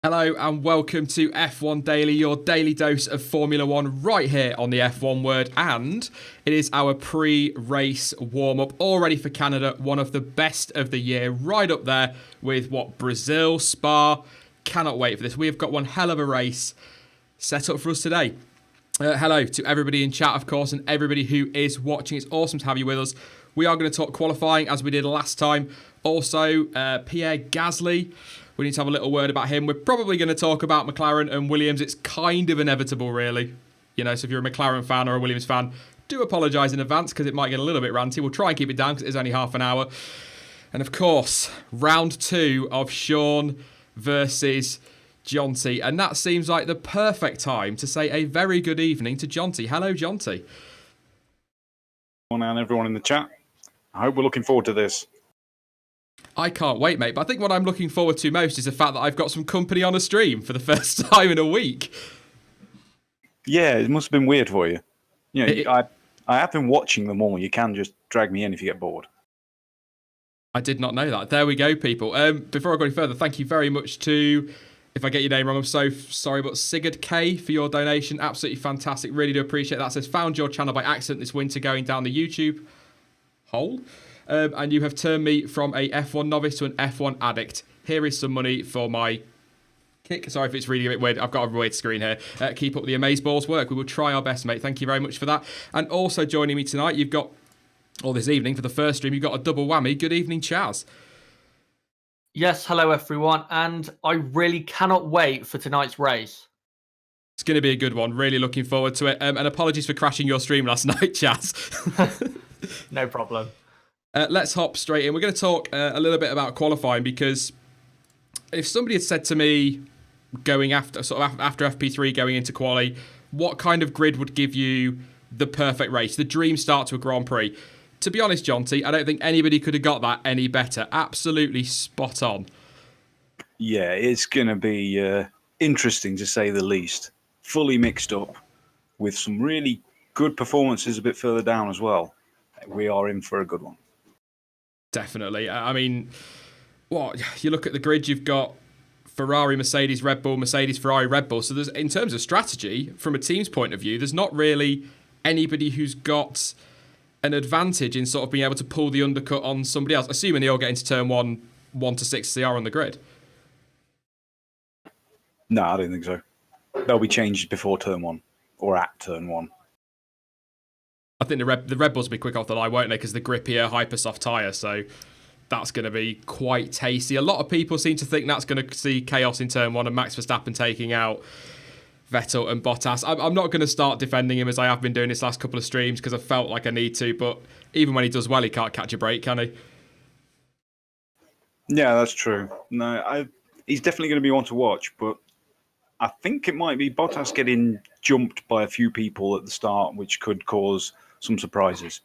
Hello and welcome to F1 Daily, your daily dose of Formula One right here on the F1 Word. And it is our pre-race warm-up, all ready for Canada, one of the best of the year, right up there with Brazil, Spa. Cannot wait for this. We have got one hell of a race set up for us today. Hello to everybody in chat, of course, and everybody who is watching. It's awesome to have you with us. We are going to talk qualifying as we did last time. Also, Pierre Gasly. We need to have a little word about him. We're probably going to talk about McLaren and Williams. It's kind of inevitable, really. So if you're a McLaren fan or a Williams fan, do apologise in advance because it might get a little bit ranty. We'll try and keep it down because it is only half an hour. And of course, round 2 of Sean versus Jonty. And that seems like the perfect time to say a very good evening to Jonty. Hello, Jonty. And everyone in the chat. I hope we're looking forward to this. I can't wait, mate. But I think what I'm looking forward to most is the fact that I've got some company on a stream for the first time in a week. Yeah, it must have been weird for you. I have been watching them all. You can just drag me in if you get bored. I did not know that. There we go, people. Before I go any further, thank you very much to, if I get your name wrong, I'm so sorry, but Sigurd K for your donation. Absolutely fantastic. Really do appreciate that. It says, found your channel by accident this winter going down the YouTube hole. And you have turned me from a F1 novice to an F1 addict. Here is some money for my kick. Sorry if it's really a bit weird. I've got a weird screen here. Keep up the amazeballs work. We will try our best, mate. Thank you very much for that. And also joining me tonight, you've got, or this evening for the first stream, you've got a double whammy. Good evening, Chaz. Yes, hello everyone. And I really cannot wait for tonight's race. It's going to be a good one. Really looking forward to it. And apologies for crashing your stream last night, Chaz. No problem. Let's hop straight in. We're going to talk a little bit about qualifying because if somebody had said to me going after FP3 going into quali, what kind of grid would give you the perfect race, the dream start to a Grand Prix? To be honest, Jonty, I don't think anybody could have got that any better. Absolutely spot on. Yeah, it's going to be interesting to say the least. Fully mixed up with some really good performances a bit further down as well. We are in for a good one. Definitely. I mean, you look at the grid, you've got Ferrari, Mercedes, Red Bull, Mercedes, Ferrari, Red Bull. So there's, in terms of strategy, from a team's point of view, there's not really anybody who's got an advantage in sort of being able to pull the undercut on somebody else, assuming they all get into turn 1 to 6 as they are on the grid. No, I don't think so. They'll be changed before turn 1 or at turn 1. I think the Red Bulls will be quick off the line, won't they? Because the grippier, hyper soft tyre, so that's going to be quite tasty. A lot of people seem to think that's going to see chaos in turn 1 and Max Verstappen taking out Vettel and Bottas. I'm not going to start defending him as I have been doing this last couple of streams because I felt like I need to, but even when he does well, he can't catch a break, can he? Yeah, that's true. No, he's definitely going to be one to watch, but I think it might be Bottas getting jumped by a few people at the start, which could cause some surprises.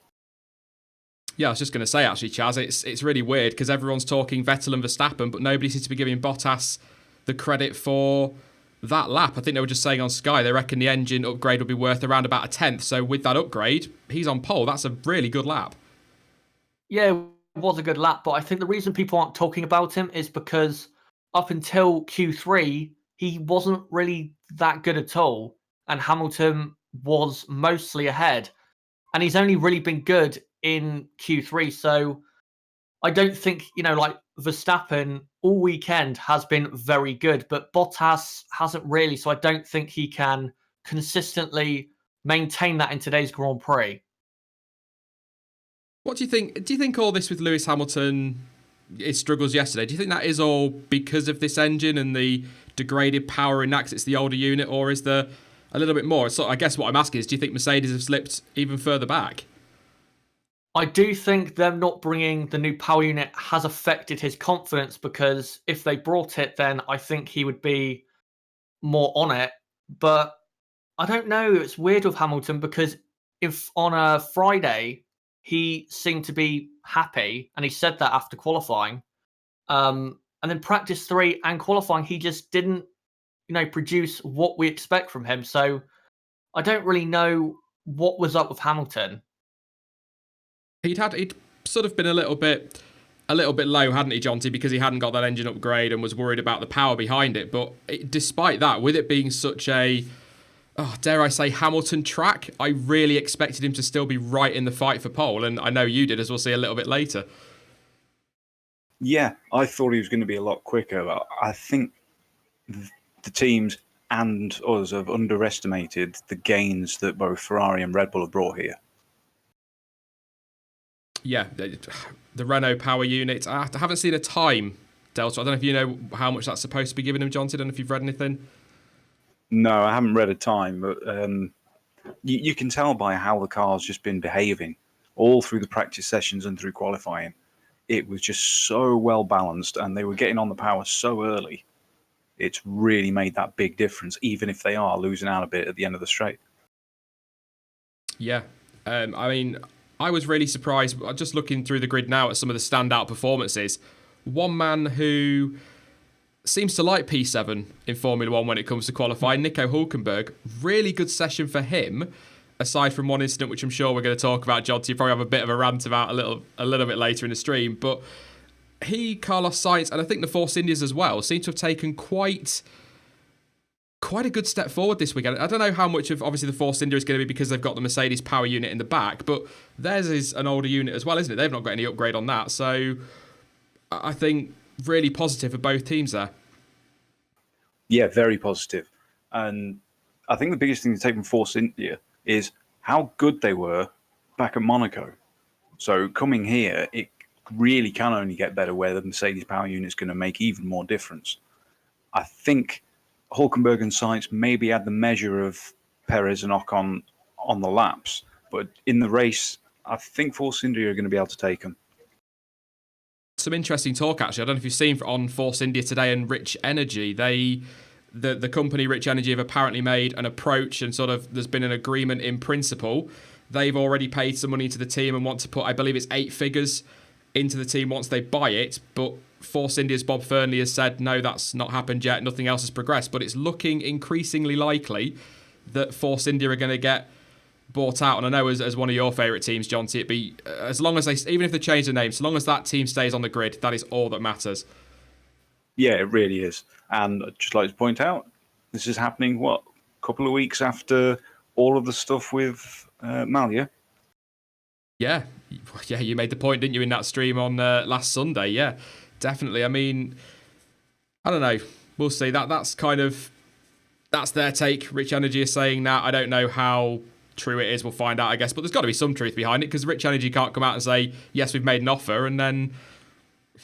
Yeah, I was just going to say, actually, Chaz, it's really weird because everyone's talking Vettel and Verstappen, but nobody seems to be giving Bottas the credit for that lap. I think they were just saying on Sky, they reckon the engine upgrade will be worth around about a 10th. So with that upgrade, he's on pole. That's a really good lap. Yeah, it was a good lap, but I think the reason people aren't talking about him is because up until Q3, he wasn't really that good at all. And Hamilton was mostly ahead. And he's only really been good in Q3. So I don't think, like Verstappen all weekend has been very good, but Bottas hasn't really. So I don't think he can consistently maintain that in today's Grand Prix. What do you think? Do you think all this with Lewis Hamilton, his struggles yesterday, do you think that is all because of this engine and the degraded power in that because it's the older unit, or is there a little bit more? So I guess what I'm asking is, do you think Mercedes have slipped even further back? I do think them not bringing the new power unit has affected his confidence, because if they brought it, then I think he would be more on it. But I don't know. It's weird with Hamilton because if on a Friday he seemed to be happy, and he said that after qualifying, and then practice 3 and qualifying, he just didn't, produce what we expect from him. So I don't really know what was up with Hamilton. He'd sort of been a little bit a little bit low, hadn't he, Jonty, because he hadn't got that engine upgrade and was worried about the power behind it. But despite that, with it being such a, dare I say, Hamilton track, I really expected him to still be right in the fight for pole. And I know you did, as we'll see a little bit later. Yeah, I thought he was going to be a lot quicker. But I think the teams and us have underestimated the gains that both Ferrari and Red Bull have brought here. Yeah, the Renault power unit. I haven't seen a time, Delta. I don't know if you know how much that's supposed to be giving him, Jonty. I don't know if you've read anything. No, I haven't read a time, but you can tell by how the car's just been behaving all through the practice sessions and through qualifying. It was just so well balanced, and they were getting on the power so early. It's really made that big difference, even if they are losing out a bit at the end of the straight. Yeah, I mean, I was really surprised, just looking through the grid now at some of the standout performances. One man who seems to like P7 in Formula 1 when it comes to qualifying, Nico Hülkenberg. Really good session for him, aside from one incident which I'm sure we're going to talk about, Jonty. You probably have a bit of a rant about a little bit later in the stream. But he, Carlos Sainz, and I think the Force Indias as well, seem to have taken quite a good step forward this weekend. I don't know how much of, obviously, the Force India is going to be because they've got the Mercedes power unit in the back, but theirs is an older unit as well, isn't it? They've not got any upgrade on that. So I think really positive for both teams there. Yeah, very positive. And I think the biggest thing to take from Force India is how good they were back at Monaco. So coming here, it really can only get better where the Mercedes power unit is going to make even more difference. I think Hülkenberg and Sainz maybe had the measure of Perez and Ocon on the laps, but in the race, I think Force India are going to be able to take them. Some interesting talk, actually. I don't know if you've seen on Force India today and Rich Energy. The company Rich Energy have apparently made an approach and sort of there's been an agreement in principle. They've already paid some money to the team and want to put, I believe it's 8 figures into the team once they buy it. But Force India's Bob Fernley has said, no, that's not happened yet. Nothing else has progressed. But it's looking increasingly likely that Force India are going to get bought out. And I know as one of your favourite teams, Jonty, it'd be, as long as they, even if they change the name, so long as that team stays on the grid, that is all that matters. Yeah, it really is. And I'd just like to point out, this is happening, a couple of weeks after all of the stuff with Malia? Yeah, you made the point, didn't you, in that stream on last Sunday? Yeah, definitely. I mean, I don't know. We'll see. That's their take. Rich Energy is saying that. I don't know how true it is. We'll find out, I guess. But there's got to be some truth behind it because Rich Energy can't come out and say, yes, we've made an offer, and then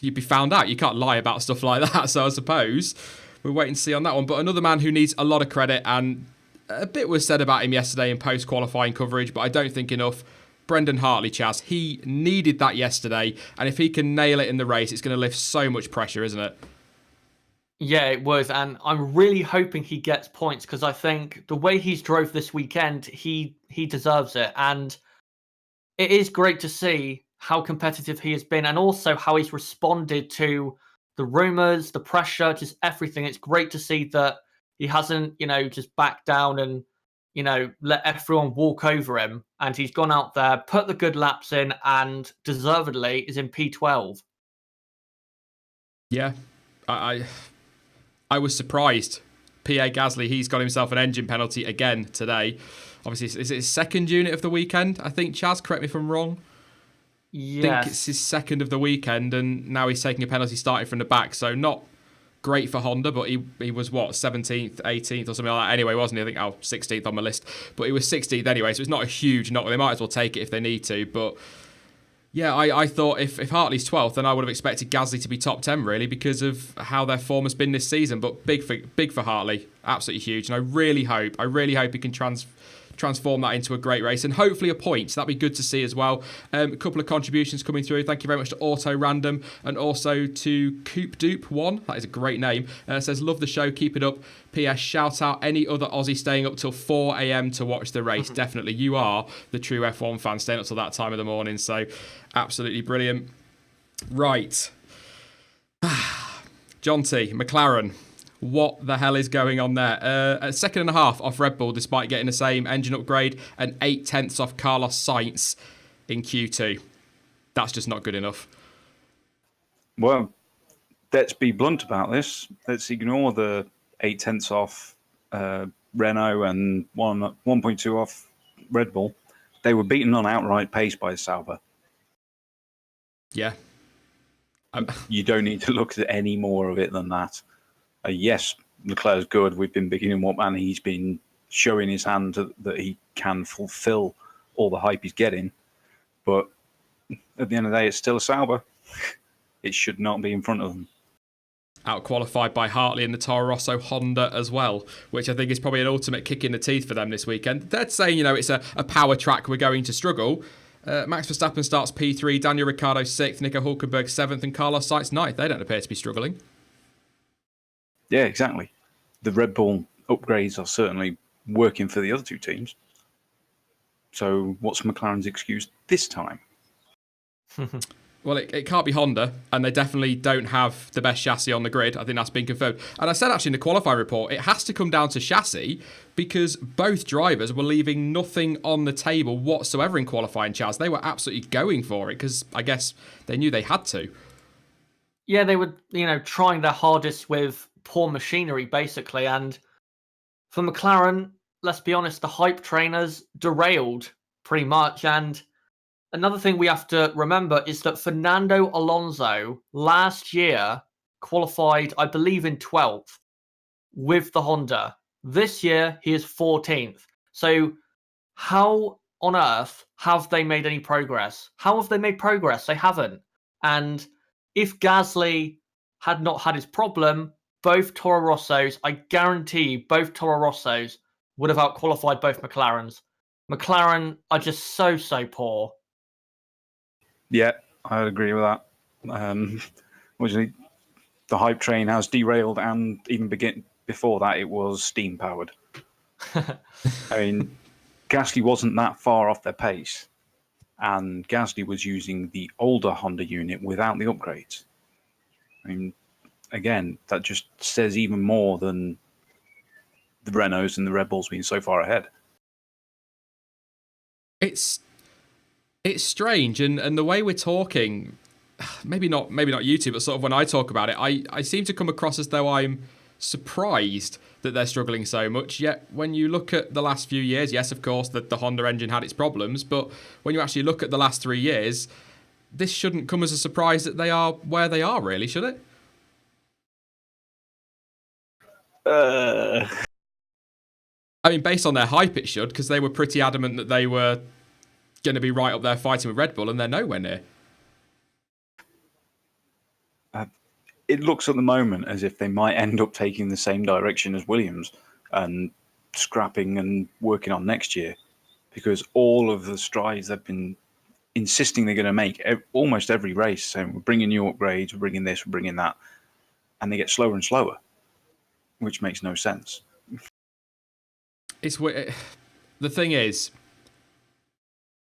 you'd be found out. You can't lie about stuff like that. So I suppose we'll wait and see on that one. But another man who needs a lot of credit, and a bit was said about him yesterday in post-qualifying coverage, but I don't think enough. Brendan Hartley, Chaz. He needed that yesterday, and if he can nail it in the race, it's going to lift so much pressure, isn't it? Yeah, it was, and I'm really hoping he gets points because I think the way he's drove this weekend, he deserves it, and it is great to see how competitive he has been and also how he's responded to the rumours, the pressure, just everything. It's great to see that he hasn't, just backed down and, let everyone walk over him. And he's gone out there, put the good laps in, and deservedly is in P12. Yeah, I was surprised. Pierre Gasly, he's got himself an engine penalty again today. Obviously, is it his second unit of the weekend? I think, Chaz, correct me if I'm wrong. Yes. I think it's his second of the weekend, and now he's taking a penalty starting from the back. So not great for Honda, but he was, 17th, 18th or something like that anyway, wasn't he? I think 16th on my list. But he was 16th anyway, so it's not a huge knock. They might as well take it if they need to. But yeah, I thought if Hartley's 12th, then I would have expected Gasly to be top 10, really, because of how their form has been this season. But big for Hartley, absolutely huge. And I really hope he can transform that into a great race and hopefully a point. So that'd be good to see as well. A couple of contributions coming through. Thank you very much to Auto Random and also to Coop Dupe 1. That is a great name. Says, love the show, keep it up. PS, shout out any other Aussie staying up till 4 a.m. to watch the race. Definitely, you are the true F1 fan, staying up till that time of the morning. So absolutely brilliant. Right. Jonty, McLaren. What the hell is going on there? A second and a half off Red Bull, despite getting the same engine upgrade, and 8/10 off Carlos Sainz in Q2. That's just not good enough. Well, let's be blunt about this. Let's ignore the 0.8 off Renault and 1.2 off Red Bull. They were beaten on outright pace by Sauber. Yeah. You don't need to look at any more of it than that. Yes, Leclerc's good. We've been bigging him up, and he's been showing his hand that he can fulfill all the hype he's getting. But at the end of the day, it's still a Sauber. It should not be in front of them. Out-qualified by Hartley and the Toro Rosso Honda as well, which I think is probably an ultimate kick in the teeth for them this weekend. They're saying, it's a power track, we're going to struggle. Max Verstappen starts P3, Daniel Ricciardo 6th, Nico Hulkenberg 7th, and Carlos Sainz 9th. They don't appear to be struggling. Yeah, exactly. The Red Bull upgrades are certainly working for the other two teams. So what's McLaren's excuse this time? Well, it can't be Honda, and they definitely don't have the best chassis on the grid. I think that's been confirmed. And I said actually in the qualifying report, it has to come down to chassis because both drivers were leaving nothing on the table whatsoever in qualifying, Chaz. They were absolutely going for it because I guess they knew they had to. Yeah, they were, trying their hardest with poor machinery, basically. And for McLaren, let's be honest, the hype trainers derailed pretty much. And another thing we have to remember is that Fernando Alonso last year qualified, I believe, in 12th with the Honda. This year, he is 14th. So how on earth have they made any progress? How have they made progress? They haven't. And if Gasly had not had his problem, both Toro Rossos, I guarantee you, both Toro Rossos would have outqualified both McLarens. McLaren are just so poor. Yeah, I agree with that. Obviously, the hype train has derailed, and even before that, it was steam powered. I mean, Gasly wasn't that far off their pace, and Gasly was using the older Honda unit without the upgrades. I mean, again, that just says even more than the Renaults and the Red Bulls being so far ahead. It's strange, and the way we're talking, maybe not you two, but sort of when I talk about it, I seem to come across as though I'm surprised that they're struggling so much. Yet when you look at the last few years, yes, of course, the Honda engine had its problems, but when you actually look at the last 3 years, this shouldn't come as a surprise that they are where they are, really, should it? I mean, based on their hype, it should, because they were pretty adamant that they were going to be right up there fighting with Red Bull, and they're nowhere near. It looks at the moment as if they might end up taking the same direction as Williams and scrapping and working on next year, because all of the strides they've been insisting they're going to make almost every race, saying we're bringing new upgrades, we're bringing this, we're bringing that, and they get slower and slower, which makes no sense. The thing is,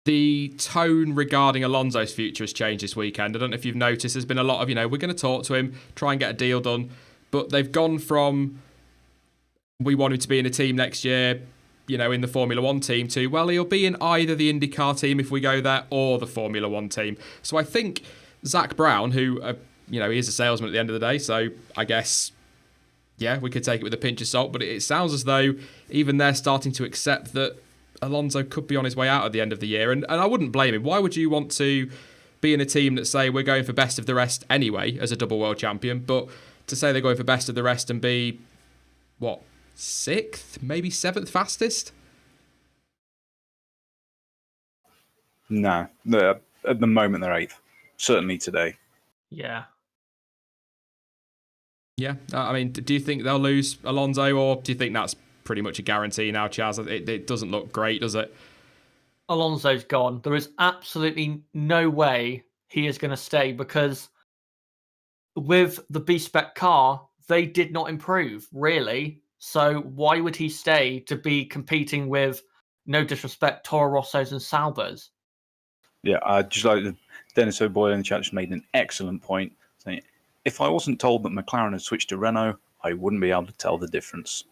the tone regarding Alonso's future has changed this weekend. I don't know if you've noticed, there's been a lot of, we're going to talk to him, try and get a deal done. But they've gone from, we want him to be in a team next year, in the Formula One team, to, well, he'll be in either the IndyCar team if we go there or the Formula One team. So I think Zach Brown, who, he is a salesman at the end of the day, so I guess, yeah, we could take it with a pinch of salt. But it sounds as though even they're starting to accept that Alonso could be on his way out at the end of the year, and I wouldn't blame him. Why would you want to be in a team that say we're going for best of the rest anyway as a double world champion, but to say they're going for best of the rest and be, 6th, maybe 7th fastest? No, at the moment they're 8th, certainly today. Yeah. Yeah, I mean, do you think they'll lose Alonso, or do you think that's pretty much a guarantee now, Chaz? It doesn't look great, does it? Alonso's gone. There is absolutely no way he is going to stay, because with the B-Spec car, they did not improve, really. So why would he stay to be competing with, no disrespect, Toro Rossos and Saubers? Yeah, I just like Dennis O'Boyle in the chat just made an excellent point, saying, if I wasn't told that McLaren had switched to Renault, I wouldn't be able to tell the difference.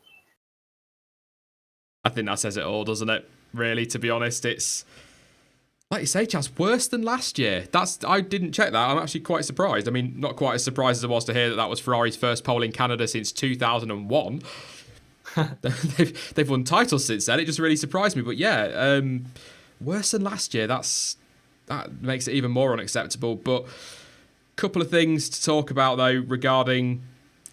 I think that says it all, doesn't it? Really, to be honest, it's Like you say, Chaz, worse than last year. I didn't check that. I'm actually quite surprised. I mean, not quite as surprised as I was to hear that that was Ferrari's first pole in Canada since 2001. They've won titles since then. It just really surprised me. But yeah, worse than last year. That makes it even more unacceptable. But a couple of things to talk about though regarding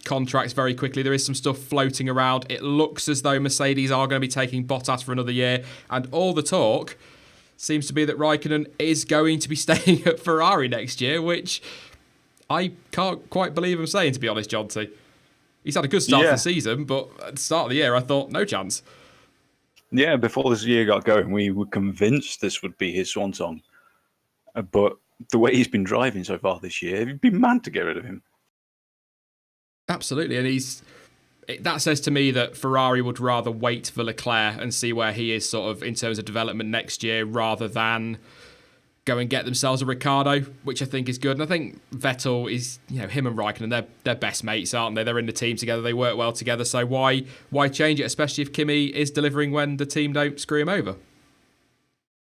contracts very quickly. There is some stuff floating around. It looks as though Mercedes are going to be taking Bottas for another year, and all the talk seems to be that Raikkonen is going to be staying at Ferrari next year, which I can't quite believe I'm saying, to be honest, Jonty. He's had a good start to the season, but at the start of the year, I thought, no chance. Yeah, before this year got going, we were convinced this would be his swan song. But the way he's been driving so far this year, you'd be mad to get rid of him. Absolutely, and that says to me that Ferrari would rather wait for Leclerc and see where he is sort of in terms of development next year rather than go and get themselves a Ricciardo, which I think is good. And I think Vettel is, him and Raikkonen, they're best mates, aren't they? They're in the team together, they work well together, so why change it, especially if Kimi is delivering when the team don't screw him over?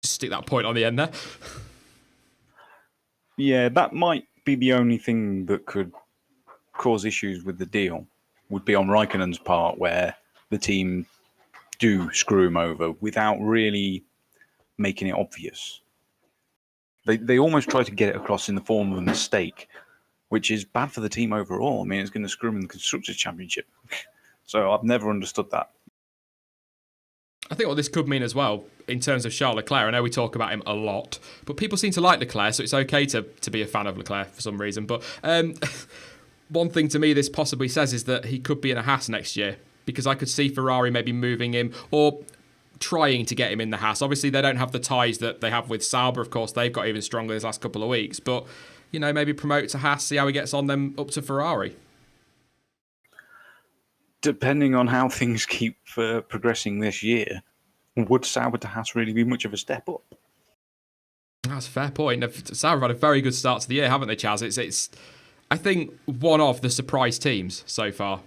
Just stick that point on the end there. Yeah, that might be the only thing that could cause issues with the deal, would be on Raikkonen's part, where the team do screw him over without really making it obvious. They almost try to get it across in the form of a mistake, which is bad for the team overall. I mean, it's going to screw them in the Constructors' Championship. So I've never understood that. I think what this could mean as well, in terms of Charles Leclerc, I know we talk about him a lot, but people seem to like Leclerc, so it's okay to be a fan of Leclerc for some reason. But one thing to me this possibly says is that he could be in a Haas next year, because I could see Ferrari maybe moving him or trying to get him in the Haas. Obviously, they don't have the ties that they have with Sauber. Of course, they've got even stronger this last couple of weeks. But, maybe promote to Haas, see how he gets on, then up to Ferrari. Depending on how things keep progressing this year, would Sauber to Haas really be much of a step up? That's a fair point. Sauber have had a very good start to the year, haven't they, Chaz? It's I think, one of the surprise teams so far.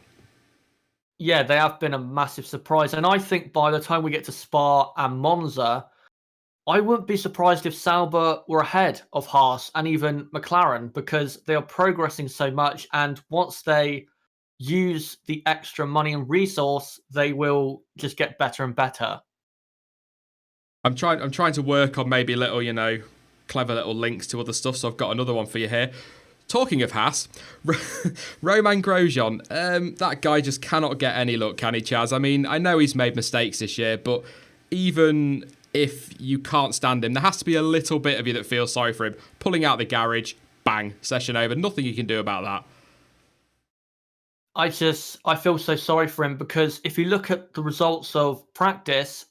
Yeah, they have been a massive surprise. And I think by the time we get to Spa and Monza, I wouldn't be surprised if Sauber were ahead of Haas and even McLaren, because they are progressing so much. And once they use the extra money and resource, they will just get better and better. I'm trying to work on maybe little, clever little links to other stuff. So I've got another one for you here. Talking of Haas, Romain Grosjean, that guy just cannot get any luck, can he, Chaz? I mean, I know he's made mistakes this year, but even if you can't stand him, there has to be a little bit of you that feels sorry for him. Pulling out the garage, bang, session over. Nothing you can do about that. I feel so sorry for him, because if you look at the results of practice,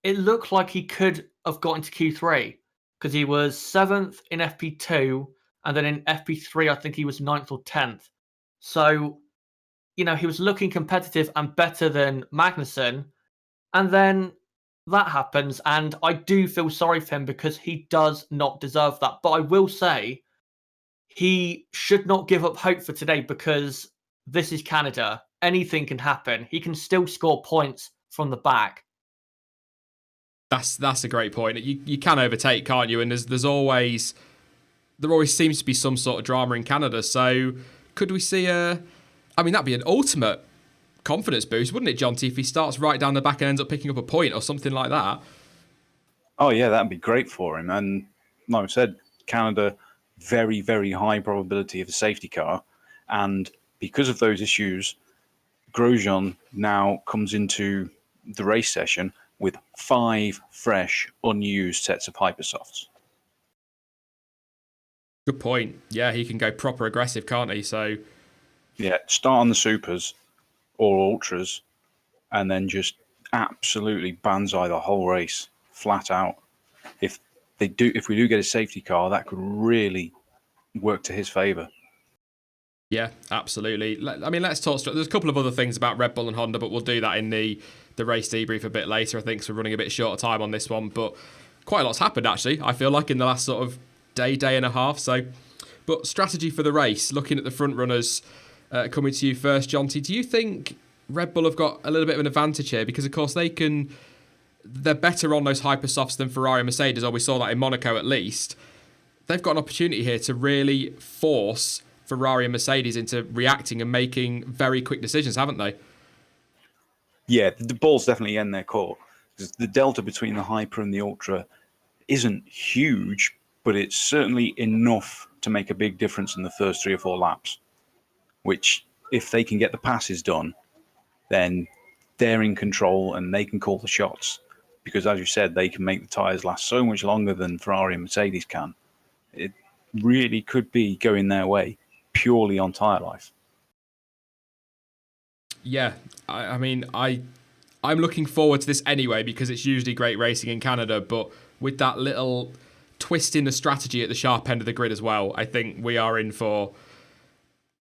it looked like he could have got into Q3, because he was 7th in FP2, and then in FP3, I think he was 9th or 10th. So, he was looking competitive and better than Magnussen. And then that happens, and I do feel sorry for him, because he does not deserve that. But I will say, he should not give up hope for today, because this is Canada. Anything can happen. He can still score points from the back. That's a great point. You can overtake, can't you? And there always seems to be some sort of drama in Canada. So could we see that'd be an ultimate confidence boost, wouldn't it, Jonty, if he starts right down the back and ends up picking up a point or something like that? Oh, yeah, that'd be great for him. And like I said, Canada, very, very high probability of a safety car. And because of those issues, Grosjean now comes into the race session with 5 fresh, unused sets of Hypersofts. Good point. Yeah, he can go proper aggressive, can't he? So, yeah, start on the supers or ultras, and then just absolutely banzai the whole race, flat out. If we do get a safety car, that could really work to his favour. Yeah, absolutely. Let's talk. There's a couple of other things about Red Bull and Honda, but we'll do that in the race debrief a bit later, I think, so we're running a bit short of time on this one. But quite a lot's happened, actually, I feel like, in the last sort of day and a half. So, but strategy for the race, looking at the front runners, coming to you first, Jonty, do you think Red Bull have got a little bit of an advantage here? Because, of course, they can they're better on those hypersofts than Ferrari and Mercedes, or we saw that in Monaco at least. They've got an opportunity here to really force Ferrari and Mercedes into reacting and making very quick decisions, haven't they? Yeah, the ball's definitely in their court. Because the delta between the Hyper and the Ultra isn't huge, but it's certainly enough to make a big difference in the first 3 or 4 laps. Which, if they can get the passes done, then they're in control and they can call the shots. Because, as you said, they can make the tyres last so much longer than Ferrari and Mercedes can. It really could be going their way purely on tyre life. Yeah, I mean, I'm looking forward to this anyway because it's usually great racing in Canada, but with that little twist in the strategy at the sharp end of the grid as well, I think we are in for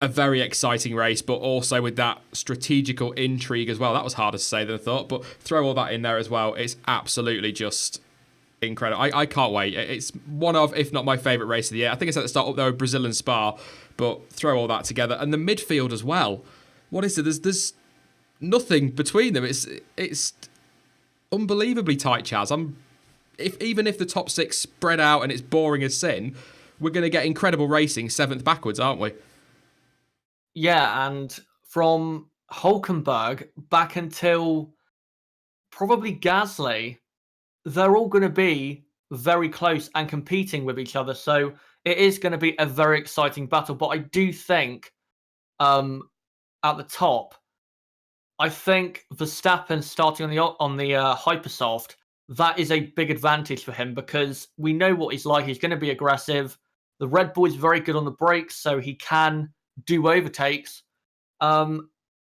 a very exciting race, but also with that strategical intrigue as well. That was harder to say than I thought, but throw all that in there as well. It's absolutely just incredible. I can't wait. It's one of, if not my favourite race of the year. I think it's at the start up there with Brazil and Spa, but throw all that together. And the midfield as well. What is it? There's nothing between them. It's unbelievably tight, Chaz. Even if the top 6 spread out and it's boring as sin, we're going to get incredible racing 7th backwards, aren't we? Yeah, and from Hulkenberg back until probably Gasly, they're all going to be very close and competing with each other. So it is going to be a very exciting battle. But I do think at the top, I think Verstappen starting on the Hypersoft, that is a big advantage for him because we know what he's like. He's going to be aggressive. The Red Bull is very good on the brakes, so he can do overtakes. And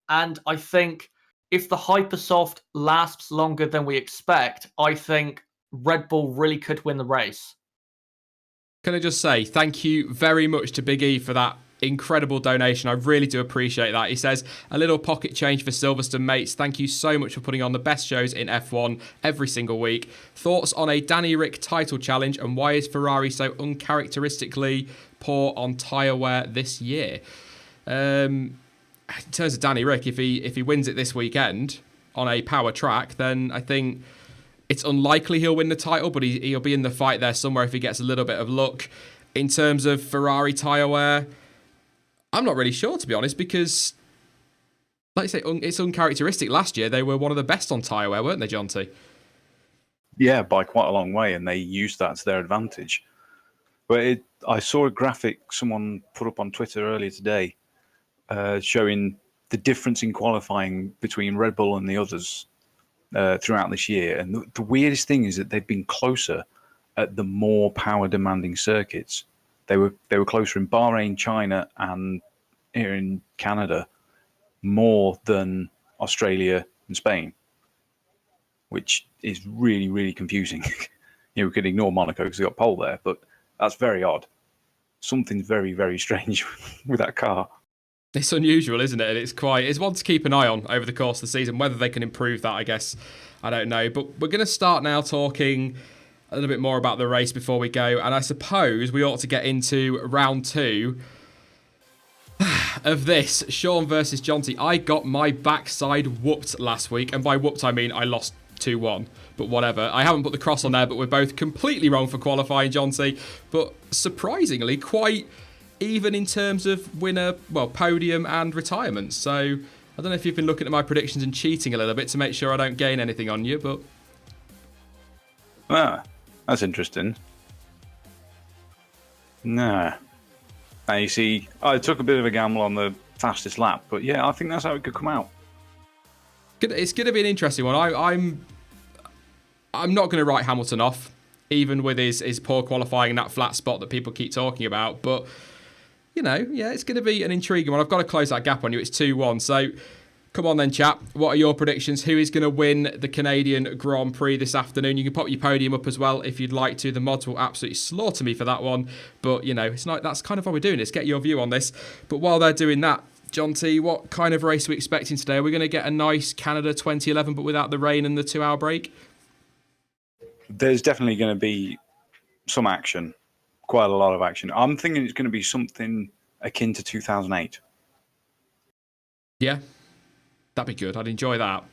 I think if the Hypersoft lasts longer than we expect, I think Red Bull really could win the race. Can I just say thank you very much to Big E for that incredible donation. I really do appreciate that. He says, a little pocket change for Silverstone mates. Thank you so much for putting on the best shows in F1 every single week. Thoughts on a Danny Rick title challenge and why is Ferrari so uncharacteristically poor on tyre wear this year? In terms of Danny Rick, if he wins it this weekend on a power track, then I think it's unlikely he'll win the title, but he'll be in the fight there somewhere if he gets a little bit of luck. In terms of Ferrari tyre wear, I'm not really sure, to be honest, because, like I say, it's uncharacteristic. Last year, they were one of the best on tyre wear, weren't they, Jonty? Yeah, by quite a long way, and they used that to their advantage. But I saw a graphic someone put up on Twitter earlier today showing the difference in qualifying between Red Bull and the others throughout this year. And the weirdest thing is that they've been closer at the more power-demanding circuits. They were closer in Bahrain, China, and here in Canada more than Australia and Spain, which is really, really confusing. We could ignore Monaco because they got pole there, but that's very odd. Something's very, very strange with that car. It's unusual, isn't it? And it's one to keep an eye on over the course of the season. Whether they can improve that, I guess, I don't know. But we're going to start now talking a little bit more about the race before we go. And I suppose we ought to get into round 2 of this. Sean versus Jonty. I got my backside whooped last week. And by whooped, I mean I lost 2-1. But whatever. I haven't put the cross on there, but we're both completely wrong for qualifying, Jonty. But surprisingly, quite even in terms of winner, podium and retirement. So I don't know if you've been looking at my predictions and cheating a little bit to make sure I don't gain anything on you, but... That's interesting. Nah. Now you see, I took a bit of a gamble on the fastest lap, but yeah, I think that's how it could come out. It's going to be an interesting one. I'm not going to write Hamilton off, even with his poor qualifying in that flat spot that people keep talking about, but... it's going to be an intriguing one. I've got to close that gap on you. It's 2-1. So, come on then, chap. What are your predictions? Who is going to win the Canadian Grand Prix this afternoon? You can pop your podium up as well if you'd like to. The mods will absolutely slaughter me for that one. But, it's not. That's kind of why we're doing this. Get your view on this. But while they're doing that, Jonty, what kind of race are we expecting today? Are we going to get a nice Canada 2011 but without the rain and the 2-hour break? There's definitely going to be some action. Quite a lot of action. I'm thinking it's going to be something akin to 2008. Yeah, that'd be good. I'd enjoy that.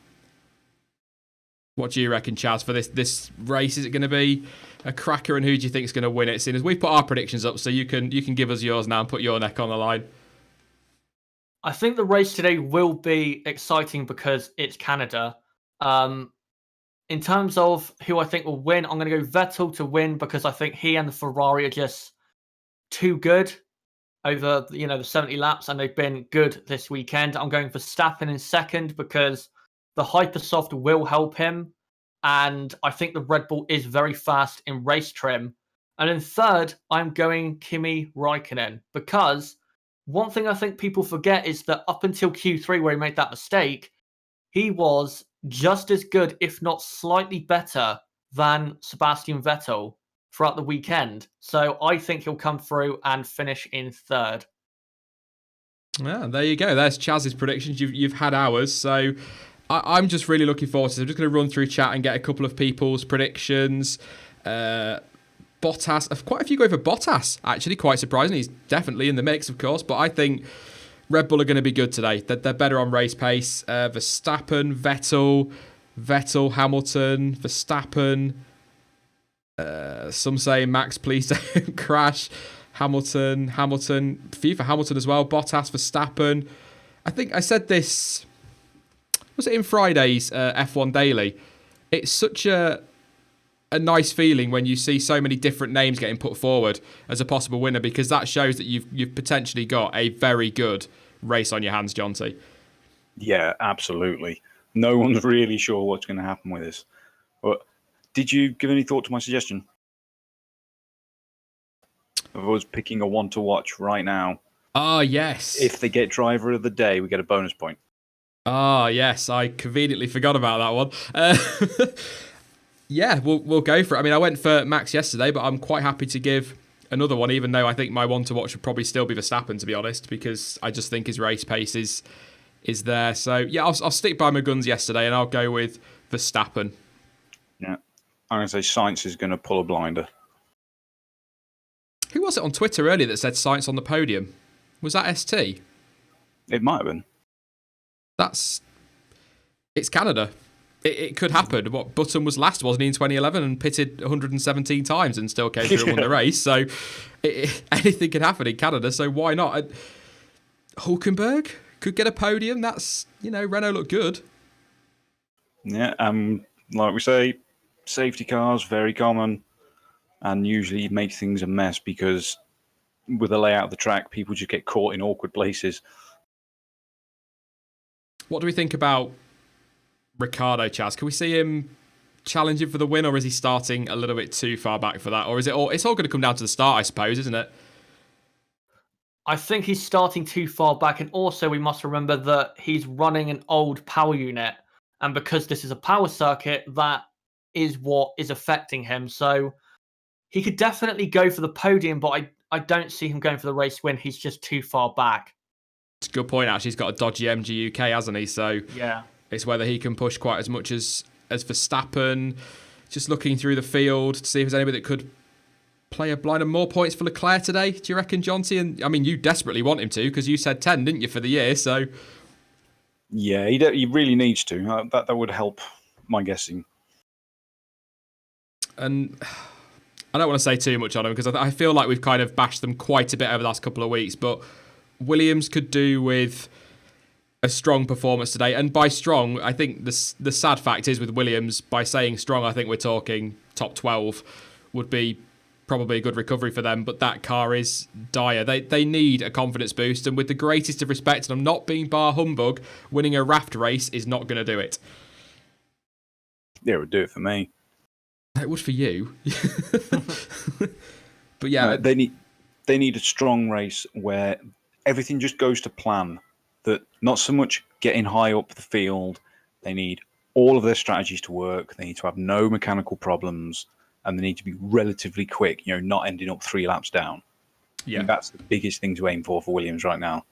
What do you reckon, Chaz, for this race? Is it going to be a cracker, and who do you think is going to win it? Seeing as we've put our predictions up, so you can give us yours now and put your neck on the line. I think the race today will be exciting because it's Canada. In terms of who I think will win, I'm going to go Vettel to win because I think he and the Ferrari are just too good over the 70 laps, and they've been good this weekend. I'm going for Verstappen in second because the Hypersoft will help him, and I think the Red Bull is very fast in race trim. And in third, I'm going Kimi Raikkonen because one thing I think people forget is that up until Q3, where he made that mistake, he was just as good, if not slightly better, than Sebastian Vettel throughout the weekend. So I think he'll come through and finish in third. Yeah, there you go. There's Chaz's predictions. You've had ours, so I'm just really looking forward to it. I'm just going to run through chat and get a couple of people's predictions. Bottas, quite a few go for Bottas, actually, quite surprising. He's definitely in the mix, of course, but I think Red Bull are going to be good today. They're better on race pace. Verstappen, Vettel, Hamilton, Verstappen. Some say Max, please don't crash. Hamilton, few for Hamilton as well. Bottas, Verstappen. I think I said this, was it in Friday's F1 Daily? It's such a nice feeling when you see so many different names getting put forward as a possible winner, because that shows that you've potentially got a very good race on your hands, Jonty. Yeah, absolutely. No one's really sure what's going to happen with this. But did you give any thought to my suggestion? If I was picking a one to watch right now. Ah, yes. If they get driver of the day, we get a bonus point. Ah, yes. I conveniently forgot about that one. Yeah, we'll go for it. I mean, I went for Max yesterday, but I'm quite happy to give another one, even though I think my one to watch would probably still be Verstappen, to be honest, because I just think his race pace is there. So, yeah, I'll stick by my guns yesterday, and I'll go with Verstappen. Yeah. I'm going to say Sainz is going to pull a blinder. Who was it on Twitter earlier that said Sainz on the podium? Was that ST? It might have been. It's Canada. It could happen. What, Button was last, wasn't he, in 2011 and pitted 117 times and still came through and won the race. So anything could happen in Canada, so why not? Hulkenberg could get a podium. That's, Renault looked good. Yeah, like we say, safety cars, very common, and usually make things a mess because with the layout of the track, people just get caught in awkward places. What do we think about Ricciardo, Chaz? Can we see him challenging for the win, or is he starting a little bit too far back for that? Or is it all? It's all going to come down to the start, I suppose, isn't it? I think he's starting too far back, and also we must remember that he's running an old power unit, and because this is a power circuit, that is what is affecting him. So he could definitely go for the podium, but I don't see him going for the race win. He's just too far back. It's a good point, actually. He's got a dodgy MG UK, hasn't he? So yeah, it's whether he can push quite as much as Verstappen. Just looking through the field to see if there's anybody that could play a blind. And more points for Leclerc today, do you reckon, Jonty? And I mean, you desperately want him to, because you said 10, didn't you, for the year? So yeah, he really needs to. That would help, my guessing. And I don't want to say too much on him, because I feel like we've kind of bashed them quite a bit over the last couple of weeks. But Williams could do with a strong performance today. And by strong, I think the sad fact is with Williams, by saying strong, I think we're talking top 12 would be probably a good recovery for them. But that car is dire. They need a confidence boost. And with the greatest of respect, and I'm not being bar humbug, winning a raft race is not going to do it. Yeah, it would do it for me. It would for you. But yeah. No, they need a strong race where everything just goes to plan. That not so much getting high up the field. They need all of their strategies to work. They need to have no mechanical problems, and they need to be relatively quick. Not ending up 3 laps down. Yeah, I think that's the biggest thing to aim for Williams right now.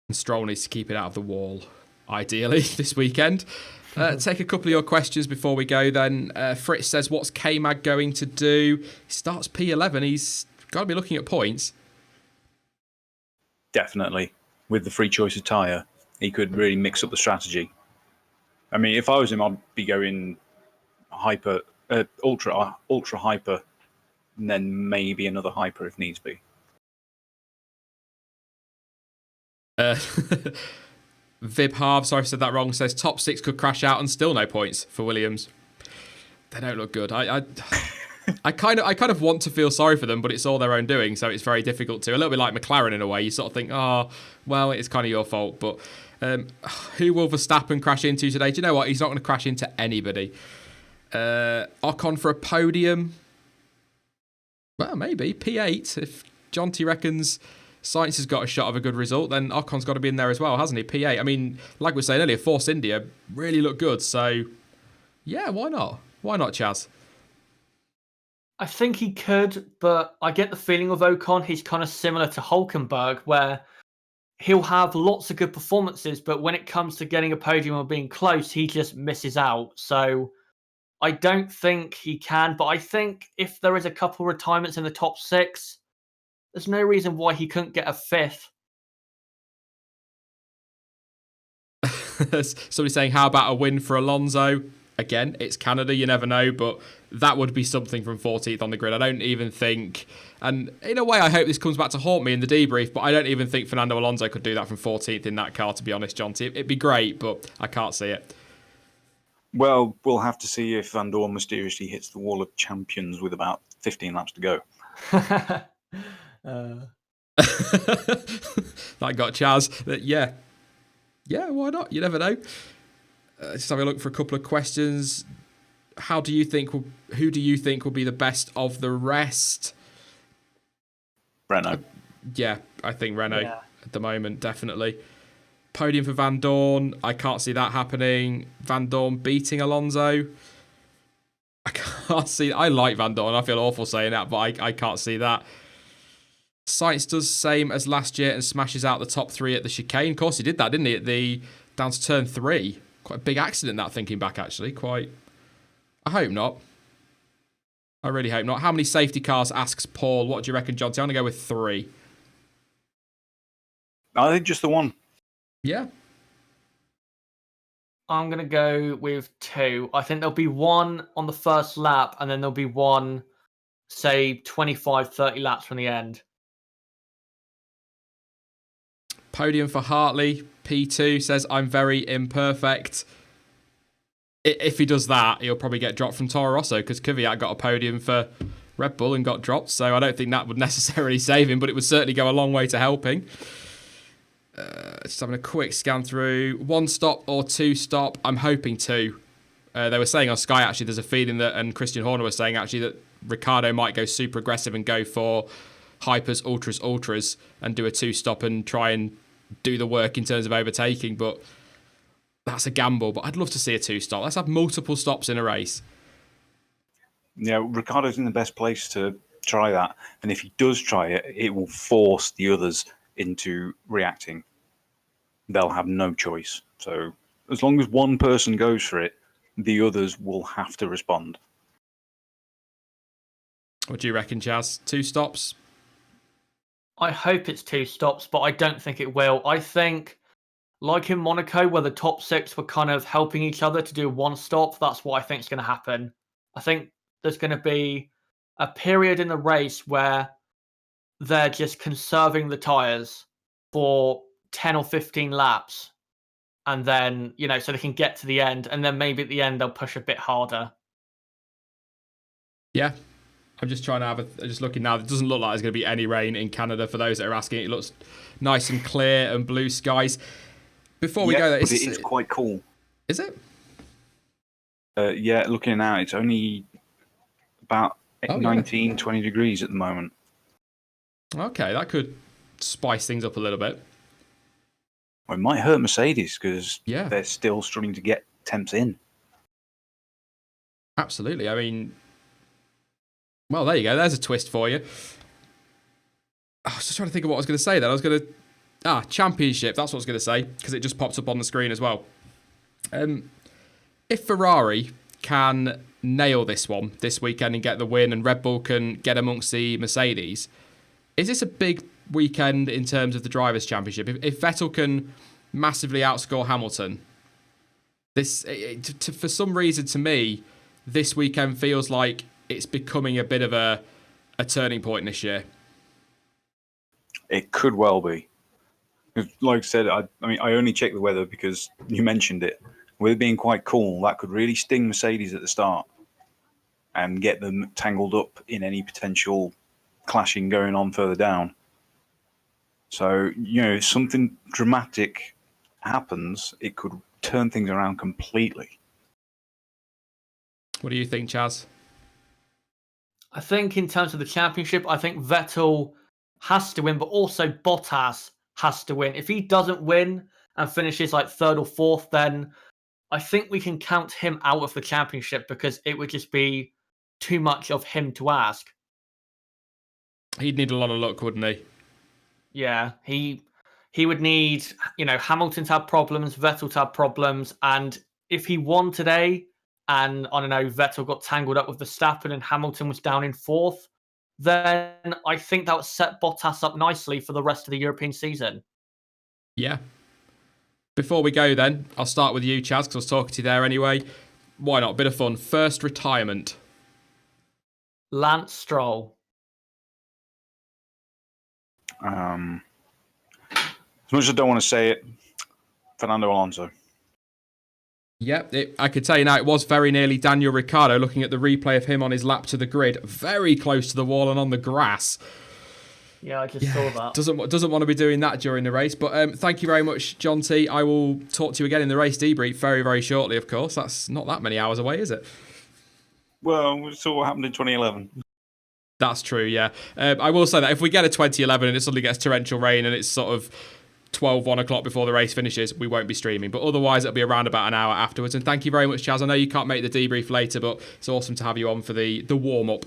And Stroll needs to keep it out of the wall, ideally, this weekend. Take a couple of your questions before we go then. Fritz says, what's K-Mag going to do? He starts P11. He's got to be looking at points. Definitely. With the free choice of tyre, he could really mix up the strategy. I mean, if I was him, I'd be going hyper, ultra hyper, and then maybe another hyper if needs be. Vib Harv, sorry I said that wrong, says top 6 could crash out and still no points for Williams. They don't look good. I kind of want to feel sorry for them, but it's all their own doing, so it's very difficult to. A little bit like McLaren in a way. You sort of think, oh, well, it's kind of your fault. But who will Verstappen crash into today? Do you know what? He's not going to crash into anybody. Ocon for a podium. Well, maybe P8. If Jonty reckons Sainz has got a shot of a good result, then Ocon's got to be in there as well, hasn't he? P8. I mean, like we were saying earlier, Force India really looked good. So, yeah, why not? Why not, Chaz? I think he could, but I get the feeling with Ocon, he's kind of similar to Hulkenberg, where he'll have lots of good performances, but when it comes to getting a podium or being close, he just misses out. So I don't think he can, but I think if there is a couple retirements in the top 6, there's no reason why he couldn't get a 5th. Somebody saying, how about a win for Alonso? Again, it's Canada, you never know, but that would be something from 14th on the grid. I don't even think, and in a way I hope this comes back to haunt me in the debrief, but I don't even think Fernando Alonso could do that from 14th in that car, to be honest, Jonty. It'd be great, but I can't see it. Well, we'll have to see if Van Dorn mysteriously hits the wall of champions with about 15 laps to go. That got Chaz. Yeah, why not? You never know. Just have a look for a couple of questions. Who do you think will be the best of the rest? Renault. I think Renault at the moment, definitely. Podium for Van Dorn. I can't see that happening. Van Dorn beating Alonso. I can't see. I like Van Dorn. I feel awful saying that, but I can't see that. Sainz does same as last year and smashes out the top 3 at the chicane. Of course, he did that, didn't he? At the down to turn 3. Quite a big accident, that, thinking back, actually. Quite. I hope not. I really hope not. How many safety cars, asks Paul. What do you reckon, Jonty? I'm going to go with 3. I think just the one. Yeah. I'm going to go with 2. I think there'll be one on the first lap, and then there'll be one, say, 25, 30 laps from the end. Podium for Hartley. P2 says, I'm very imperfect. If he does that, he'll probably get dropped from Toro Rosso, because Kvyat got a podium for Red Bull and got dropped, so I don't think that would necessarily save him, but it would certainly go a long way to helping. Just having a quick scan through. 1 stop or 2 stop? I'm hoping 2. They were saying on Sky, actually, there's a feeling that, and Christian Horner was saying, actually, that Ricciardo might go super aggressive and go for hypers, ultras, and do a 2 stop and try and do the work in terms of overtaking, but that's a gamble. But I'd love to see a 2 stop. Let's have multiple stops in a race. Yeah, Ricciardo's in the best place to try that, and if he does try it, it will force the others into reacting. They'll have no choice. So as long as one person goes for it, the others will have to respond. What do you reckon, Chaz? 2 stops? I hope it's 2 stops, but I don't think it will. I think, like in Monaco, where the top 6 were kind of helping each other to do 1 stop, that's what I think is going to happen. I think there's going to be a period in the race where they're just conserving the tyres for 10 or 15 laps. And then, so they can get to the end. And then maybe at the end, they'll push a bit harder. Yeah. I'm just trying to just looking now. It doesn't look like there's going to be any rain in Canada for those that are asking. It looks nice and clear and blue skies. Before we go there, it is quite cool. Is it? Yeah, looking now, it's only about 19, 20 degrees at the moment. Okay, that could spice things up a little bit. Well, it might hurt Mercedes because they're still struggling to get temps in. Absolutely. I mean, well, there you go. There's a twist for you. I was just trying to think of what I was going to say then. I was going to... championship. That's what I was going to say, because it just pops up on the screen as well. If Ferrari can nail this one this weekend and get the win, and Red Bull can get amongst the Mercedes, is this a big weekend in terms of the Drivers' Championship? If Vettel can massively outscore Hamilton, For some reason, to me, this weekend feels like it's becoming a bit of a turning point this year. It could well be. Like I said, I only checked the weather because you mentioned it. With it being quite cool, that could really sting Mercedes at the start and get them tangled up in any potential clashing going on further down. So, if something dramatic happens, it could turn things around completely. What do you think, Chaz? I think in terms of the championship, I think Vettel has to win, but also Bottas has to win. If he doesn't win and finishes like third or fourth, then I think we can count him out of the championship because it would just be too much of him to ask. He'd need a lot of luck, wouldn't he? Yeah, he would need, Hamilton to have problems, Vettel to have problems, and if he won today and, I don't know, Vettel got tangled up with Verstappen and Hamilton was down in fourth, then I think that would set Bottas up nicely for the rest of the European season. Yeah. Before we go then, I'll start with you, Chaz, because I was talking to you there anyway. Why not? Bit of fun. First retirement. Lance Stroll. As much as I don't want to say it, Fernando Alonso. Yep, I could tell you now, it was very nearly Daniel Ricciardo, looking at the replay of him on his lap to the grid, very close to the wall and on the grass. Yeah, I just saw that. Doesn't want to be doing that during the race. But thank you very much, Jonty. I will talk to you again in the race debrief very, very shortly, of course. That's not that many hours away, is it? Well, we saw what happened in 2011. That's true, yeah. I will say that if we get a 2011 and it suddenly gets torrential rain and it's sort of 1 o'clock before the race finishes, we won't be streaming. But otherwise, it'll be around about an hour afterwards. And thank you very much, Chaz. I know you can't make the debrief later, but it's awesome to have you on for the warm-up.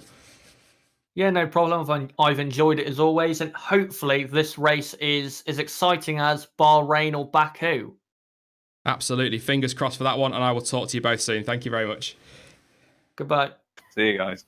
Yeah, no problem. I've enjoyed it as always. And hopefully this race is as exciting as Bahrain or Baku. Absolutely. Fingers crossed for that one. And I will talk to you both soon. Thank you very much. Goodbye. See you guys.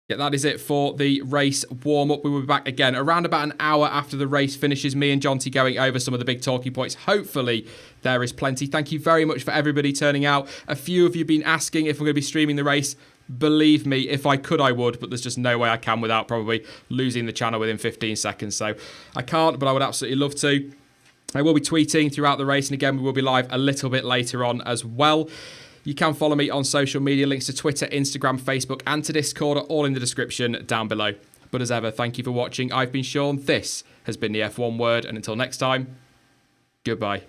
Yeah, that is it for the race warm-up. We will be back again around about an hour after the race finishes. Me and Jonty going over some of the big talking points. Hopefully, there is plenty. Thank you very much for everybody turning out. A few of you have been asking if we're going to be streaming the race. Believe me, if I could, I would, but there's just no way I can without probably losing the channel within 15 seconds. So I can't, but I would absolutely love to. I will be tweeting throughout the race, and again, we will be live a little bit later on as well. You can follow me on social media. Links to Twitter, Instagram, Facebook, and to Discord are all in the description down below. But as ever, thank you for watching. I've been Sean. This has been the F1 Word. And until next time, goodbye.